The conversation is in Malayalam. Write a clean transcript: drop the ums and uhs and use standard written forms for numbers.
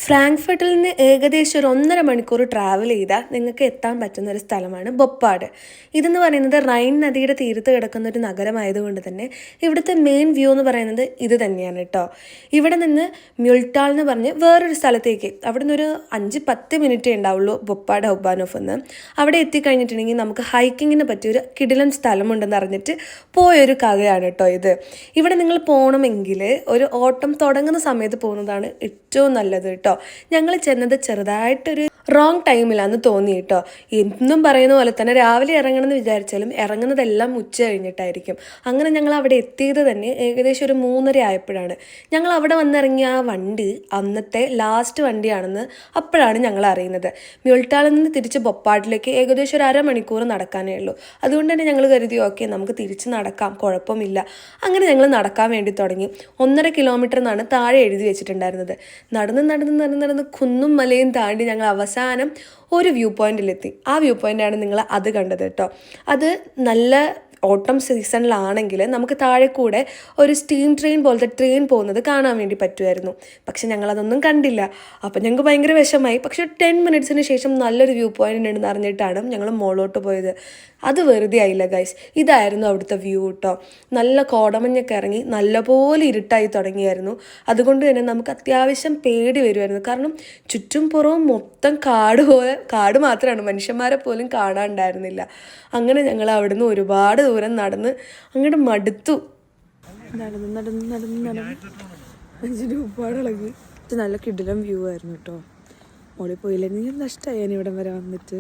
ഫ്രാങ്ക്ഫർട്ടിൽ നിന്ന് ഏകദേശം ഒരു 1.5 മണിക്കൂർ ട്രാവൽ ചെയ്താൽ നിങ്ങൾക്ക് എത്താൻ പറ്റുന്ന ഒരു സ്ഥലമാണ് ബൊപ്പാഡ്. ഇതെന്ന് പറയുന്നത് റൈൻ നദിയുടെ തീരത്ത് കിടക്കുന്ന ഒരു നഗരമായതുകൊണ്ട് തന്നെ ഇവിടുത്തെ മെയിൻ വ്യൂ എന്ന് പറയുന്നത് ഇത് തന്നെയാണ് കേട്ടോ. ഇവിടെ നിന്ന് മ്യുൾട്ടാൾ എന്ന് പറഞ്ഞ് വേറൊരു സ്ഥലത്തേക്ക് അവിടെ നിന്നൊരു 5-10 മിനിറ്റേ ഉണ്ടാവുള്ളൂ ബൊപ്പാഡ് ഹൗബാനോഫ് എന്ന്. അവിടെ എത്തിക്കഴിഞ്ഞിട്ടുണ്ടെങ്കിൽ നമുക്ക് ഹൈക്കിങ്ങിന് പറ്റിയൊരു കിടിലൻ സ്ഥലമുണ്ടെന്ന് അറിഞ്ഞിട്ട് പോയൊരു കഥയാണ് കേട്ടോ ഇത്. ഇവിടെ നിങ്ങൾ പോകണമെങ്കിൽ ഒരു ഓട്ടം തുടങ്ങുന്ന സമയത്ത് പോകുന്നതാണ് ഏറ്റവും നല്ലത് കേട്ടോ. ഞങ്ങൾ ചെന്നത് ചെറുതായിട്ടൊരു റോങ് ടൈമിലാന്ന് തോന്നി കേട്ടോ. എന്നും പറയുന്ന പോലെ തന്നെ രാവിലെ ഇറങ്ങണമെന്ന് വിചാരിച്ചാലും ഇറങ്ങുന്നതെല്ലാം ഉച്ച കഴിഞ്ഞിട്ടായിരിക്കും. അങ്ങനെ ഞങ്ങൾ അവിടെ എത്തിയത് തന്നെ ഏകദേശം ഒരു 3:30 ആയപ്പോഴാണ്. ഞങ്ങൾ അവിടെ വന്നിറങ്ങിയ ആ വണ്ടി അന്നത്തെ ലാസ്റ്റ് വണ്ടിയാണെന്ന് അപ്പോഴാണ് ഞങ്ങൾ അറിയുന്നത്. മ്യുൾട്ടാളിൽ നിന്ന് തിരിച്ച് ബൊപ്പാഡിലേക്ക് ഏകദേശം ഒരു 1/2 മണിക്കൂർ നടക്കാനേ ഉള്ളൂ. അതുകൊണ്ട് തന്നെ ഞങ്ങൾ കരുതി ഓക്കെ നമുക്ക് തിരിച്ച് നടക്കാം, കുഴപ്പമില്ല. അങ്ങനെ ഞങ്ങൾ നടക്കാൻ വേണ്ടി തുടങ്ങി. 1.5 കിലോമീറ്റർ എന്നാണ് താഴെ എഴുതി വെച്ചിട്ടുണ്ടായിരുന്നത്. നടന്ന് കുന്നും മലയും താണ്ടി ഞങ്ങൾ അവസാനം ഒരു വ്യൂ പോയിന്റിലെത്തി. ആ വ്യൂ പോയിന്റാണ് നിങ്ങൾ അത് കണ്ടത് കേട്ടോ. അത് നല്ല ഓട്ടം സീസണിലാണെങ്കിൽ നമുക്ക് താഴെ കൂടെ ഒരു സ്റ്റീം ട്രെയിൻ പോലത്തെ ട്രെയിൻ പോകുന്നത് കാണാൻ വേണ്ടി പറ്റുമായിരുന്നു. പക്ഷെ ഞങ്ങളതൊന്നും കണ്ടില്ല. അപ്പം ഞങ്ങൾക്ക് ഭയങ്കര വിഷമായി. പക്ഷെ 10 മിനിറ്റ്സിന് ശേഷം നല്ലൊരു വ്യൂ പോയിന്റ് ഉണ്ടെന്ന് അറിഞ്ഞിട്ടാണ് ഞങ്ങൾ മുകളിലോട്ട് പോയത്. അത് വെറുതെ ആയില്ല ഗൈസ്. ഇതായിരുന്നു അവിടുത്തെ വ്യൂ കേട്ടോ. നല്ല കോടമഞ്ഞൊക്കെ ഇറങ്ങി നല്ലപോലെ ഇരുട്ടായി തുടങ്ങിയായിരുന്നു. അതുകൊണ്ട് തന്നെ നമുക്ക് അത്യാവശ്യം പേടി വരുമായിരുന്നു. കാരണം ചുറ്റും പുറവും മൊത്തം കാട് മാത്രമാണ്, മനുഷ്യന്മാരെ പോലും കാണാനുണ്ടായിരുന്നില്ല. അങ്ങനെ ഞങ്ങൾ അവിടുന്ന് ഒരുപാട് ദൂരം നടന്ന് അങ്ങോട്ട് മടുത്തു. നടന്ന് അഞ്ചിന് ഒരുപാടിളകി. നല്ല കിടിലം വ്യൂ ആയിരുന്നു കേട്ടോ. മോളിൽ പോയില്ലെങ്കിൽ നഷ്ടമായി ഞാൻ ഇവിടം വരെ വന്നിട്ട്.